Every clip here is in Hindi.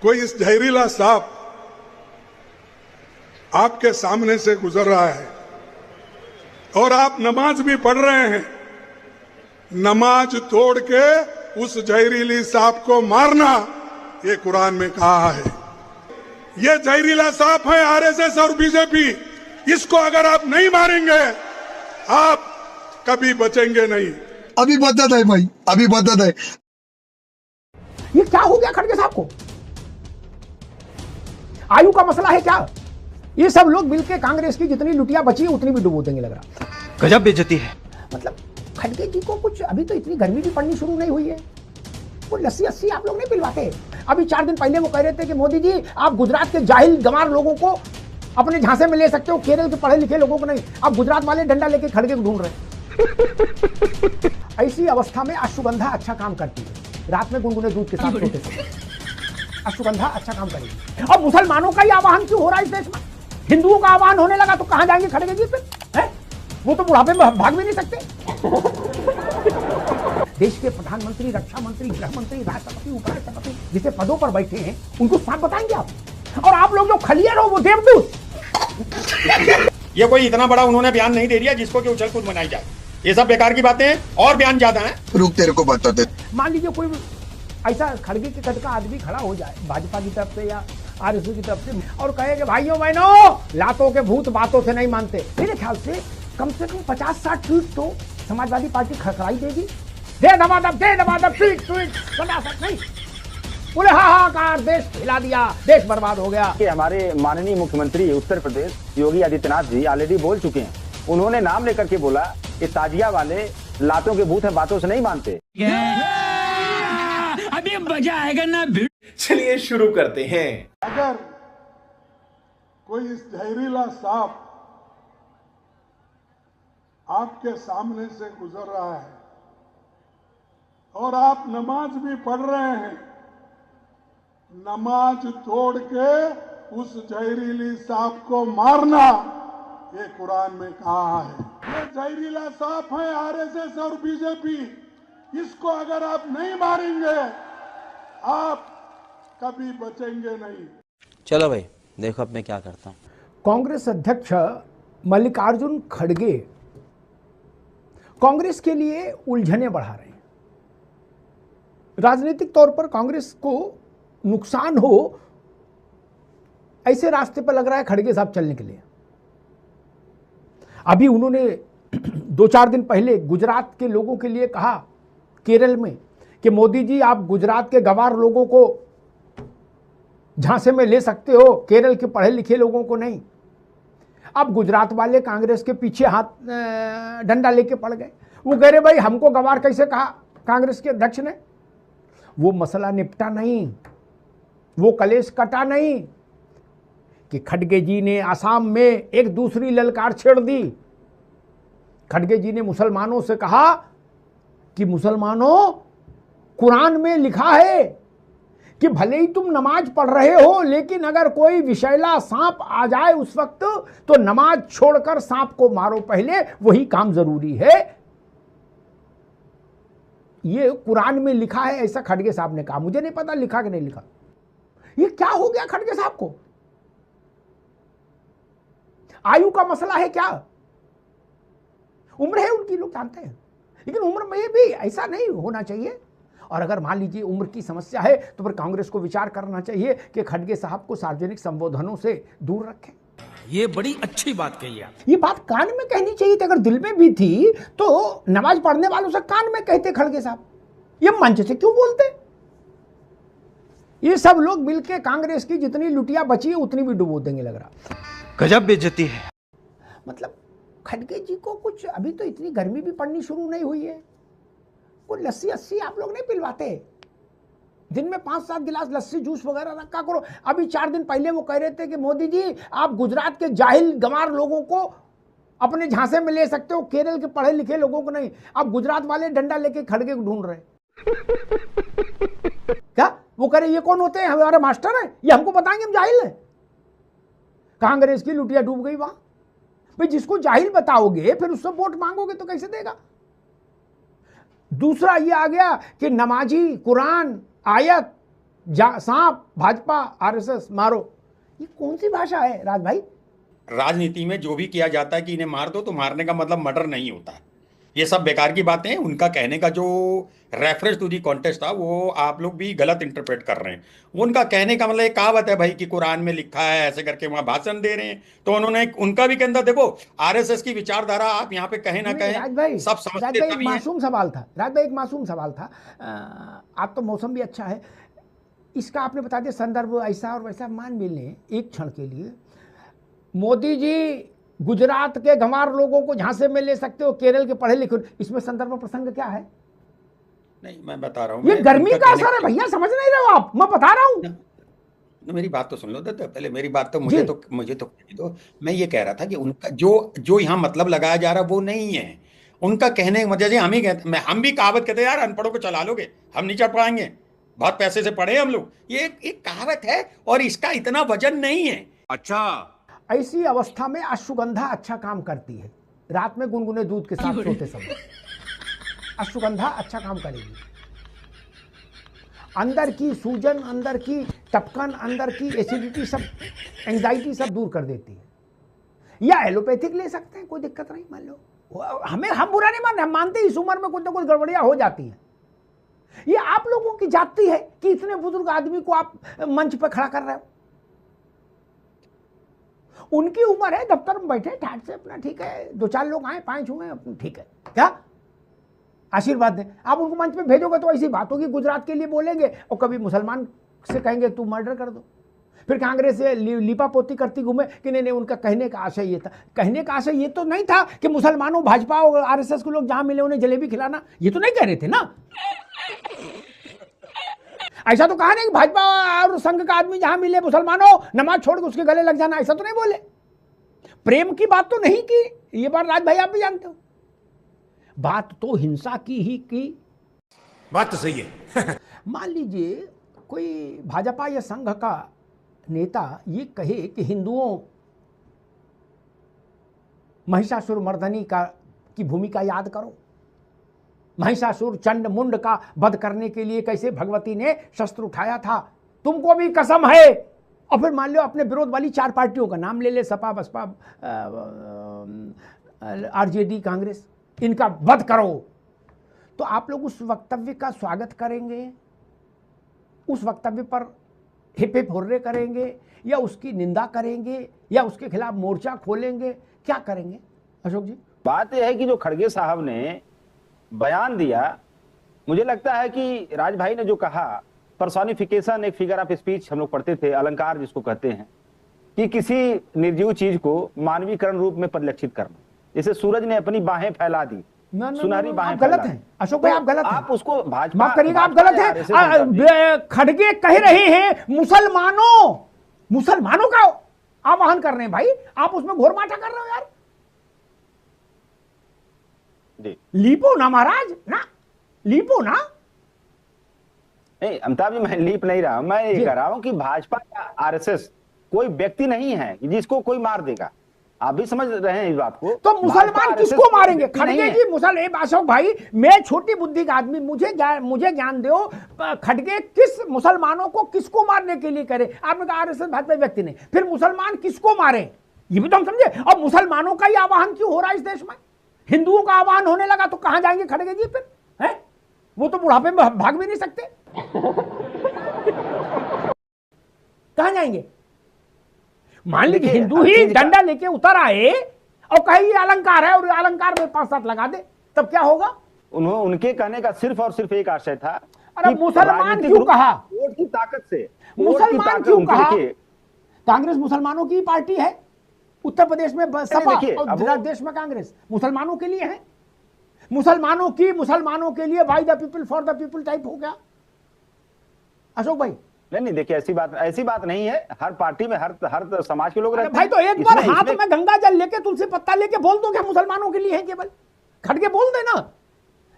कोई इस जहरीला सांप आपके सामने से गुजर रहा है और आप नमाज भी पढ़ रहे हैं, नमाज तोड़ के उस जहरीली सांप को मारना, ये कुरान में कहा है। ये जहरीला सांप है आरएसएस और बीजेपी, इसको अगर आप नहीं मारेंगे आप कभी बचेंगे नहीं। अभी बदत है भाई, अभी बदत है। ये क्या हो गया खड़गे साहब को? आयु का मसला है क्या? ये सब लोग मिलके कांग्रेस की जितनी लुटिया बची है उतनी भी डुबो देंगे लग रहा। गजब बेइज्जती है। मतलब खड़गे जी को कुछ अभी तो इतनी गर्मी भी पड़नी शुरू नहीं हुई है, वो लस्सी अस्सी आप लोग नहीं पिलवाते। अभी 4 दिन पहले वो कह रहे थे कि मोदी जी आप गुजरात के जाहिल गंवार लोगों को अपने झांसे में ले सकते हो, केरल के पढ़े लिखे लोगों को नहीं। अब गुजरात वाले डंडा लेके खड़गे को ढूंढ रहे हैं। ऐसी अवस्था में अश्वगंधा अच्छा काम करती है, रात में गुनगुने दूध के साथ सोते थे। अश्वगंधा अच्छा काम करेगी। अब मुसलमानों का ही आह्वान क्यों हो रहा है इस देश में? हिंदुओं का आह्वान होने लगा तो कहां जाएंगे खड़गे जी फिर? है वो तो बुढ़ापे में भाग भी नहीं सकते। देश के प्रधानमंत्री, रक्षा मंत्री, गृह मंत्री, राष्ट्रपति, उपराष्ट्रपति जिसे पदों पर बैठे हैं उनको साफ बताएंगे आप? और आप लोग जो खलियर हो वो देवदूत। ये कोई इतना बड़ा उन्होंने बयान नहीं दे दिया जिसको कि उछल कूद मनाई जाए। ये सब बेकार की बातें हैं और बयान ज्यादा हैं। रुक तेरे को बताते। मान लीजिए कोई ऐसा खड़गे के कद का आदमी खड़ा हो जाए भाजपा की तरफ से या आरएसएस की तरफ से और कहे कि भाइयों बहनों लातों के भूत बातों से नहीं मानते, मेरे ख्याल से कम 50-60 ट्वीट तो समाजवादी पार्टी खड़खड़ाई देगी। दे दबादब ट्वीट नहीं बोले हाहाकार, देश हिला दिया, देश बर्बाद हो गया। कि हमारे माननीय मुख्यमंत्री उत्तर प्रदेश योगी आदित्यनाथ जी ऑलरेडी बोल चुके हैं। उन्होंने नाम लेकर के बोला कि ताजिया वाले लातों के भूत है, बातों से नहीं मानते। अभी मजा आएगा ना। चलिए शुरू करते हैं। अगर कोई इस जहरीला सांप आपके सामने से गुजर रहा है और आप नमाज भी पढ़ रहे हैं, नमाज तोड़ के उस जहरीली सांप को मारना, ये कुरान में कहा है। ये जहरीला सांप है आरएसएस और बीजेपी, इसको अगर आप नहीं मारेंगे आप कभी बचेंगे नहीं। चलो भाई देखो अब मैं क्या करता हूँ। कांग्रेस अध्यक्ष मल्लिकार्जुन खड़गे कांग्रेस के लिए उलझने बढ़ा रहे हैं। राजनीतिक तौर पर कांग्रेस को नुकसान हो ऐसे रास्ते पर लग रहा है खड़गे साहब चलने के लिए। अभी उन्होंने 2-4 दिन पहले गुजरात के लोगों के लिए कहा केरल में कि मोदी जी आप गुजरात के गंवार लोगों को झांसे में ले सकते हो, केरल के पढ़े लिखे लोगों को नहीं। अब गुजरात वाले कांग्रेस के पीछे हाथ डंडा लेके पड़ गए। वो कह रहे भाई हमको गंवार कैसे कहा कांग्रेस के अध्यक्ष ने? वो मसला निपटा नहीं, वो कलेश कटा नहीं कि खड़गे जी ने असम में एक दूसरी ललकार छेड़ दी। खड़गे जी ने मुसलमानों से कहा कि मुसलमानों कुरान में लिखा है कि भले ही तुम नमाज पढ़ रहे हो लेकिन अगर कोई विषैला सांप आ जाए उस वक्त तो नमाज छोड़कर सांप को मारो पहले, वही काम जरूरी है। ये कुरान में लिखा है, ऐसा खड़गे साहब ने कहा। मुझे नहीं पता लिखा कि नहीं लिखा। ये क्या हो गया खड़गे साहब को? आयु का मसला है क्या? उम्र है उनकी, लोग जानते हैं, लेकिन उम्र में भी ऐसा नहीं होना चाहिए। और अगर मान लीजिए उम्र की समस्या है तो फिर कांग्रेस को विचार करना चाहिए कि खड़गे साहब को सार्वजनिक संबोधनों से दूर रखें। ये बड़ी अच्छी बात कही आप। ये बात कान में कहनी चाहिए थी। अगर दिल में भी थी तो नमाज पढ़ने वालों से कान में कहते खड़गे साहब, ये मंच से क्यों बोलते? ये सब लोग मिलके कांग्रेस की जितनी लुटिया बची है उतनी भी डुबो देंगे लग रहा। गजब बेइज्जती है। मतलब खड़गे जी को कुछ अभी तो इतनी गर्मी भी पड़नी शुरू नहीं हुई है, कोई लस्सी अस्सी आप लोग नहीं पिलवाते। दिन में 5-7 गिलास लस्सी जूस वगैरह रखा करो। अभी 4 दिन पहले वो कह रहे थे कि मोदी जी आप गुजरात के जाहिल गंवार लोगों को अपने झांसे में ले सकते हो, केरल के पढ़े लिखे लोगों को नहीं। अब गुजरात वाले डंडा लेके खड़गे को ढूंढ रहे। क्या वो कह रहे ये कौन होते हैं? हमारे मास्टर हैं, ये हमको बताएंगे हम जाहिल हैं। कांग्रेस की लुटिया डूब गई वहां। भाई जिसको जाहिल बताओगे फिर उससे वोट मांगोगे तो कैसे देगा? दूसरा ये आ गया कि नमाजी कुरान आयत सांप भाजपा आरएसएस मारो, ये कौन सी भाषा है राज भाई? राजनीति में जो भी किया जाता है कि इन्हें मार दो, तो मारने का मतलब मर्डर नहीं होता है। ये सब बेकार की बातें हैं। उनका कहने का जो रेफरेंस टू दी कॉन्टेस्ट था वो आप लोग भी गलत इंटरप्रेट कर रहे हैं। उनका कहने का मतलब एक कहावत है भाई कि कुरान में लिखा है, ऐसे करके वहां भाषण दे रहे हैं। तो उन्होंने उनका भी कहना, देखो आरएसएस की विचारधारा आप यहाँ पे कहें ना राज कहें, भाई, सब राज समझते भाई एक तभी हैं। मासूम सवाल था, राज भाई एक मासूम सवाल था। आप तो मौसम भी अच्छा है, इसका आपने बता दिया संदर्भ ऐसा और वैसा। मान भी लें एक क्षण के लिए, मोदी जी गुजरात के गंवार लोगों को झांसे में ले सकते हो, केरल के पढ़े लिखे, इसमें संदर्भ प्रसंग क्या है? नहीं, मैं बता रहा हूँ, ये मैं गर्मी उनका का कहने असर है भैया, समझ नहीं रहे हो आप, मैं बता रहा हूं। मेरी बात तो सुन लो तो पहले मेरी बात तो मुझे तो कहने दो। मैं ये कह रहा था कि उनका जो यहाँ मतलब लगाया जा रहा है वो नहीं है। उनका कहने जैसे हम ही कहते, हम भी कहावत कहते हैं यार अनपढ़ों को चला लोगे, हम नहीं चढ़ पाएंगे, बहुत पैसे से पढ़े हम लोग। ये एक कहावत है और इसका इतना वजन नहीं है। अच्छा, ऐसी अवस्था में अश्वगंधा अच्छा काम करती है। रात में गुनगुने दूध के साथ सोते समय अश्वगंधा अच्छा काम करेगी। अंदर की सूजन, अंदर की टपकन, अंदर की एसिडिटी, सब एंजाइटी सब दूर कर देती है। या एलोपैथिक ले सकते हैं, कोई दिक्कत नहीं। मान लो हम बुरा नहीं मानते, हम मानते हैं इस उम्र में कुछ ना कुछ गड़बड़ियां हो जाती हैं। ये आप लोगों की जाती है कि इतने बुजुर्ग आदमी को आप मंच पर खड़ा कर रहे हो। उनकी उम्र है, दफ्तर में बैठे ठाट से अपना, ठीक है, 2-4 लोग आए, 5 हुए, ठीक है, क्या आशीर्वाद दें। आप उनको मंच पे भेजोगे तो ऐसी बात होगी, गुजरात के लिए बोलेंगे और कभी मुसलमान से कहेंगे तू मर्डर कर दो, फिर कांग्रेस से लिपापोती करती घूमे कि नहीं नहीं, उनका कहने का आशय ये था। कहने का आशय ये तो नहीं था कि मुसलमानों, भाजपा और आरएसएस के लोग जहां मिले उन्हें जलेबी खिलाना, ये तो नहीं कह रहे थे ना। ऐसा तो कहा नहीं कि भाजपा और संघ का आदमी जहां मिले मुसलमानों नमाज छोड़ के उसके गले लग जाना, ऐसा तो नहीं बोले। प्रेम की बात तो नहीं की, ये बात राज भाई आप भी जानते हो। बात तो हिंसा की ही की। बात तो सही है। मान लीजिए कोई भाजपा या संघ का नेता ये कहे कि हिंदुओं महिषासुर मर्दनी की भूमिका याद करो, महिषासुर चंड मुंड का वध करने के लिए कैसे भगवती ने शस्त्र उठाया था, तुमको भी कसम है। और फिर मान लो अपने विरोध वाली 4 पार्टियों का नाम ले ले, सपा, बसपा, आरजेडी, कांग्रेस, इनका वध करो, तो आप लोग उस वक्तव्य का स्वागत करेंगे, उस वक्तव्य पर हिप हिप हुर्रे करेंगे, या उसकी निंदा करेंगे, या उसके खिलाफ मोर्चा खोलेंगे, क्या करेंगे अशोक जी? बात यह है कि जो खड़गे साहब ने बयान दिया, मुझे लगता है कि राज भाई ने जो कहा, पर्सोनिफिकेशन, एक फिगर ऑफ स्पीच हम लोग पढ़ते थे, अलंकार जिसको कहते हैं, कि किसी निर्जीव चीज को मानवीकरण रूप में परिलक्षित करना। जैसे सूरज ने अपनी बाहें फैला दी, सुनहरी बाहें, गलत है अशोक भाई, आप गलत हैं। आप उसको भाजपा, माफ करिएगा, आप गलत हैं। खड़गे कह रहे हैं मुसलमानों का आवाहन कर रहे हैं भाई, आप उसमें घोर माठा कर रहे हो यार। लीपो ना महाराज, ना लीपो ना। नहीं अमिताभ जी, मैं लीप नहीं रहा हूं, मैं ये कह रहा हूं कि भाजपा या आरएसएस कोई व्यक्ति नहीं है जिसको कोई मार देगा। आप भी समझ रहे हैं इस बात को। तो मुसलमान किसको मारेंगे? खड़गे जी अशोक भाई, मैं छोटी बुद्धि का आदमी, मुझे ज्ञान दो, खड़गे किस मुसलमानों को किसको मारने के लिए करे? आपने कहा आरएसएस भाजपा व्यक्ति नहीं, फिर मुसलमान किसको मारे, ये भी तो हम समझे। और मुसलमानों का ही आवाहन क्यों हो रहा है इस देश में? हिंदुओं का आवाहन होने लगा तो कहां जाएंगे खड़गे जी फिर? है वो तो बुढ़ापे में भाग भी नहीं सकते, कहां जाएंगे? मान लीजिए हिंदू ही डंडा लेके उतर आए और कहे ये अलंकार है और अलंकार में 5-7 लगा दे, तब क्या होगा? उनके कहने का सिर्फ और सिर्फ एक आशय था। अरे मुसलमान क्यों कहा? वोट की ताकत से, मुसलमान क्यों कहा? कांग्रेस मुसलमानों की पार्टी है, उत्तर प्रदेश में सपा और देश में कांग्रेस मुसलमानों के लिए है। मुसलमानों के लिए by the people for the people type हो गया अशोक भाई। नहीं देखिए, ऐसी बात नहीं है। हर पार्टी में हर समाज के लोग रहते भाई, तो एक बार हाथ में गंगा जल लेके तुलसी पत्ता लेके बोल दो कि मुसलमानों के लिए है केवल, खड़गे बोल देना।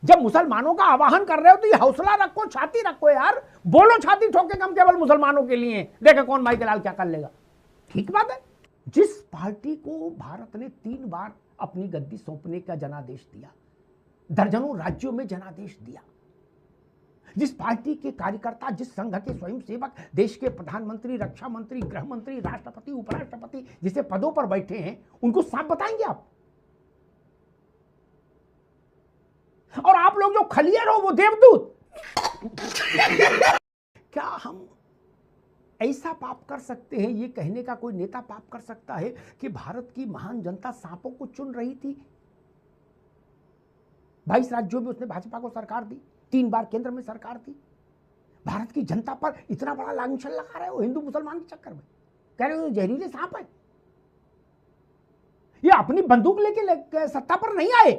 जब मुसलमानों का आवाहन कर रहे हो तो ये हौसला रखो, छाती रखो यार, बोलो छाती ठोके हम केवल मुसलमानों के लिए, देखे कौन भाई के लाल क्या कर लेगा। ठीक बात है। जिस पार्टी को भारत ने 3 बार अपनी गद्दी सौंपने का जनादेश दिया, दर्जनों राज्यों में जनादेश दिया, जिस पार्टी के कार्यकर्ता, जिस संघ के स्वयंसेवक, देश के प्रधानमंत्री, रक्षा मंत्री, गृह मंत्री, राष्ट्रपति, उपराष्ट्रपति जिसे पदों पर बैठे हैं, उनको साफ बताएंगे आप? और आप लोग जो खलियर हो वो देवदूत। क्या हम ऐसा पाप कर सकते हैं? ये कहने का कोई नेता पाप कर सकता है कि भारत की महान जनता सांपों को चुन रही थी? 22 राज्यों में उसने भाजपा को सरकार दी, 3 बार केंद्र में सरकार दी। भारत की जनता पर इतना बड़ा लांछन लगा रहे हो हिंदू मुसलमान के चक्कर में, कह रहे हो जहरीले सांप है। ये अपनी बंदूक लेके सत्ता पर नहीं आए,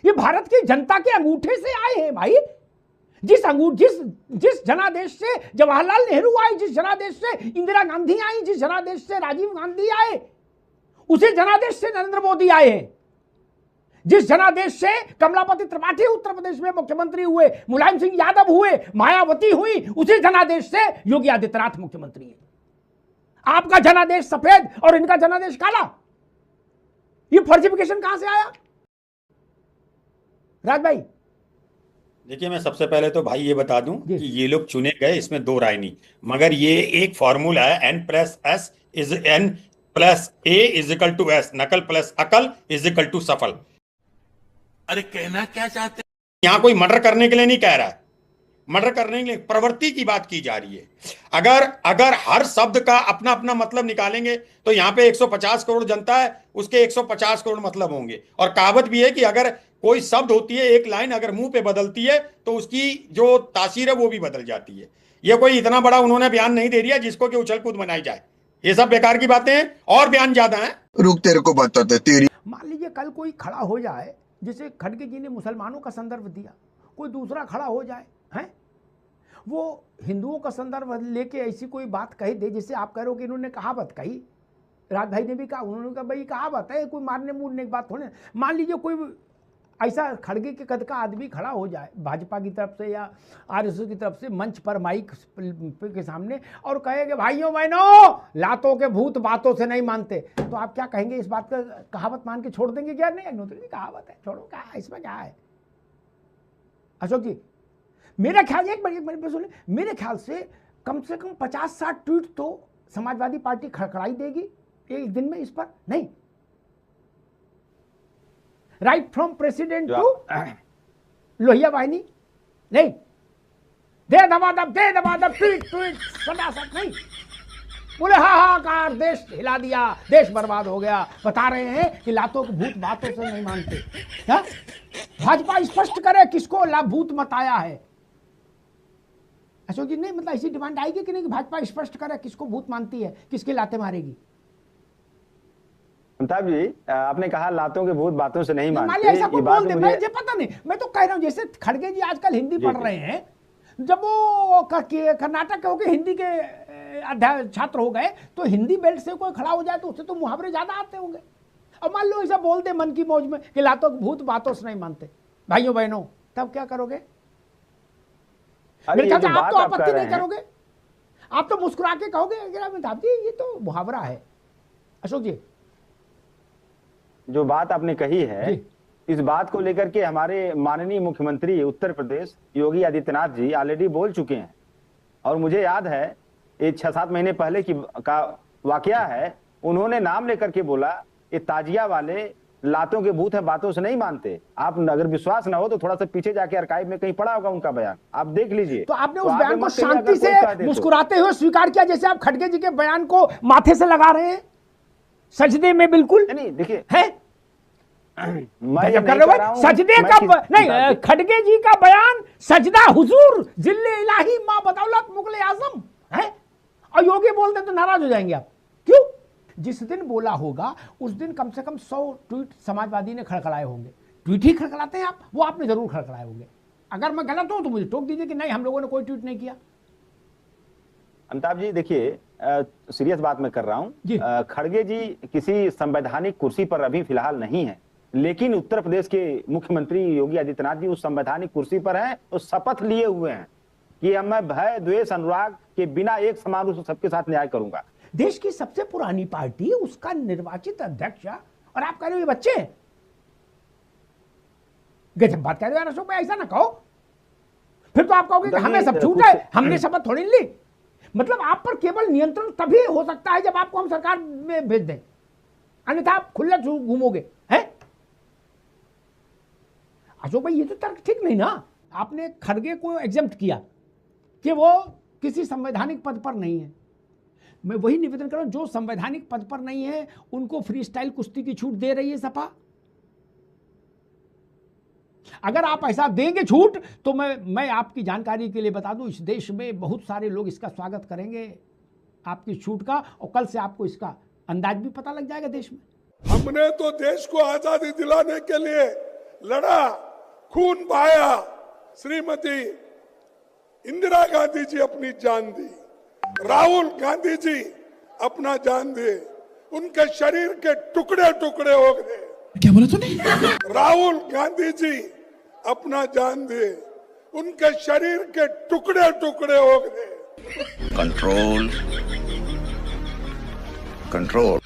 ये भारत की जनता के अंगूठे से आए हैं भाई। जिस जनादेश से जवाहरलाल नेहरू आए, जिस जनादेश से इंदिरा गांधी आई, जिस जनादेश से राजीव गांधी आए, उसी जनादेश से नरेंद्र मोदी आए हैं। जिस जनादेश से कमलापति त्रिपाठी उत्तर प्रदेश में मुख्यमंत्री हुए, मुलायम सिंह यादव हुए, मायावती हुई, उसी जनादेश से योगी आदित्यनाथ मुख्यमंत्री है। आपका जनादेश सफेद और इनका जनादेश काला, ये फर्जिफिकेशन कहां से आया राज भाई? देखिए, मैं सबसे पहले तो भाई ये बता दूं कि ये लोग चुने गए, इसमें दो राय नहीं, मगर ये एक फॉर्मूला है, n+s इज n+a=s, नकल प्लस अकल इज सफल। अरे कहना क्या चाहते? यहां कोई मर्डर करने के लिए नहीं कह रहा है, मर्डर करने के लिए प्रवृत्ति की बात की जा रही है। अगर हर शब्द का अपना अपना मतलब निकालेंगे तो यहाँ पे 150 करोड़ जनता है, उसके 150 करोड़ मतलब होंगे। और कहावत भी है कि अगर कोई शब्द होती है, एक लाइन अगर मुंह पे बदलती है तो उसकी जो तासीर है वो भी बदल जाती है। ये कोई इतना बड़ा उन्होंने बयान नहीं दे दिया जिसको कि उछल कूद बनाई जाए। ये सब बेकार की बातें हैं और बयान ज्यादा हैं। रुक, तेरे को बताते तेरी। मान लीजिए कल कोई खड़ा हो जाए, जैसे खड़गे जी ने मुसलमानों का संदर्भ दिया, कोई दूसरा खड़ा हो जाए हैं, वो हिंदुओं का संदर्भ लेके ऐसी कोई बात कह दे, जैसे आप कह रहे हो कि इन्होंने कहावत कही, राज भाई ने भी कहा, उन्होंने कहा भाई कहावत है, कोई मारने मूरने की बात थोड़ी। मान लीजिए कोई ऐसा खड़गे के कद का आदमी खड़ा हो जाए भाजपा की तरफ से या आरएसएस की तरफ से मंच पर माइक के सामने और कहे कि भाइयों बहनों, लातों के भूत बातों से नहीं मानते, तो आप क्या कहेंगे? इस बात का कहावत मान के छोड़ देंगे क्या? नहीं, अग्निहोत्री कहावत है, छोड़ो, क्या है इसमें, क्या है? अशोक जी, मेरा ख्याल, एक मिनट सुनिए, मेरे ख्याल से कम 50-60 ट्वीट तो समाजवादी पार्टी खड़खड़ाई देगी एक दिन में इस पर। नहीं, right from president to Lohia Vahini, नहीं, दे दबादब ट्वीट सदासत नहीं, बोले हाहाकार, देश हिला दिया, देश बर्बाद हो गया, बता रहे हैं कि लातों के भूत बातों से नहीं मानते। हा? भाजपा स्पष्ट करे किसको भूत मत आया है। अशोक जी, नहीं मतलब ऐसी डिमांड आएगी कि नहीं कि भाजपा स्पष्ट करे किसको भूत मानती है, किसके लाते मारेगी? अमिताभ जी, आपने कहा लातों के भूत बातों से नहीं मानते, ऐसा कोई बोल दे, मुझे पता नहीं, मैं तो कह रहा हूं जैसे खड़गे जी आजकल हिंदी पढ़ रहे हैं, जब वो कर्नाटक होके हिंदी के अध्याय छात्र हो गए तो हिंदी बेल्ट से कोई खड़ा हो जाए तो उससे तो मुहावरे ज्यादा आते होंगे। अब मान लो ऐसा बोलते मन की मौज में कि लातों के भूत बातों से नहीं मानते, भाइयों बहनों, तब क्या करोगे? मेरे ख्याल से आप तो आपत्ति नहीं करोगे, आप तो मुस्कुरा के कहोगे अमिताभ जी ये तो मुहावरा है। अशोक जी, जो बात आपने कही है, इस बात को लेकर के हमारे माननीय मुख्यमंत्री उत्तर प्रदेश योगी आदित्यनाथ जी ऑलरेडी बोल चुके हैं। और मुझे याद है ये 6-7 महीने पहले का वाकया है, उन्होंने नाम लेकर के बोला ये ताजिया वाले लातों के भूत है, बातों से नहीं मानते। आप अगर विश्वास ना हो तो थोड़ा सा पीछे जाके आर्काइव में कहीं पड़ा होगा उनका बयान, आप देख लीजिए। तो आपने उस बयान को शांति से मुस्कुराते हुए स्वीकार किया, जैसे आप खड़गे जी के बयान को माथे से लगा रहे हैं, सजदे में बिल्कुल। नहीं देखिए, है मैं जब कर रहे हो सजदे का नहीं, खड़गे जी का बयान सजदा हुजूर जिल्ले इलाही मां बदौलत मुगले आजम है, और योगी बोलते तो नाराज हो जाएंगे आप। क्यों? जिस दिन बोला होगा उस दिन कम से कम 100 ट्वीट समाजवादी ने खड़खड़ाए होंगे। ट्वीट ही खड़खड़ाते हैं आप, वो आपने जरूर खड़खड़ाए होंगे। अगर मैं गलत हूं तो मुझे टोक दीजिए कि नहीं हम लोगों ने कोई ट्वीट नहीं किया। अमिताभ जी देखिए, सीरियस बात मैं कर रहा हूं, खड़गे जी किसी संवैधानिक कुर्सी पर अभी फिलहाल नहीं है, लेकिन उत्तर प्रदेश के मुख्यमंत्री योगी आदित्यनाथ जी उस संवैधानिक कुर्सी पर हैं, उस शपथ लिए हुए हैं कि अब मैं भय द्वेष अनुराग के बिना एक समान रूप से सबके साथ न्याय करूंगा। देश की सबसे पुरानी पार्टी, उसका निर्वाचित अध्यक्ष, और आप कह रहे हो ये बच्चे हैं। गजब बात कह रहे हो यार अशोक भाई, ऐसा ना कहो। फिर तो आप कहोगे कि हमें सब छूट है, हमने शपथ थोड़ी ली। मतलब आप पर केवल नियंत्रण तभी हो सकता है जब आपको हम सरकार में भेज दें, अन्यथा आप खुला घूमोगे। है अशोक भाई, ये तो तर्क ठीक नहीं ना। आपने खड़गे को एग्जेम्प्ट किया कि वो किसी संवैधानिक पद पर नहीं है। मैं वही निवेदन कर रहा हूं, जो संवैधानिक पद पर नहीं है उनको फ्री स्टाइल कुश्ती की छूट दे रही है सपा। अगर आप ऐसा देंगे छूट तो मैं आपकी जानकारी के लिए बता दूं, इस देश में बहुत सारे लोग इसका स्वागत करेंगे आपकी छूट का, और कल से आपको इसका अंदाज भी पता लग जाएगा देश में। हमने तो देश को आजादी दिलाने के लिए लड़ा, खून बहाया। श्रीमती इंदिरा गांधी जी अपनी जान दी, राहुल गांधी जी अपना जान दिए, उनके शरीर के टुकड़े टुकड़े हो गए। क्या बोला तूने? राहुल गांधी जी अपना जान दिए, उनके शरीर के टुकड़े टुकड़े हो गए। Control control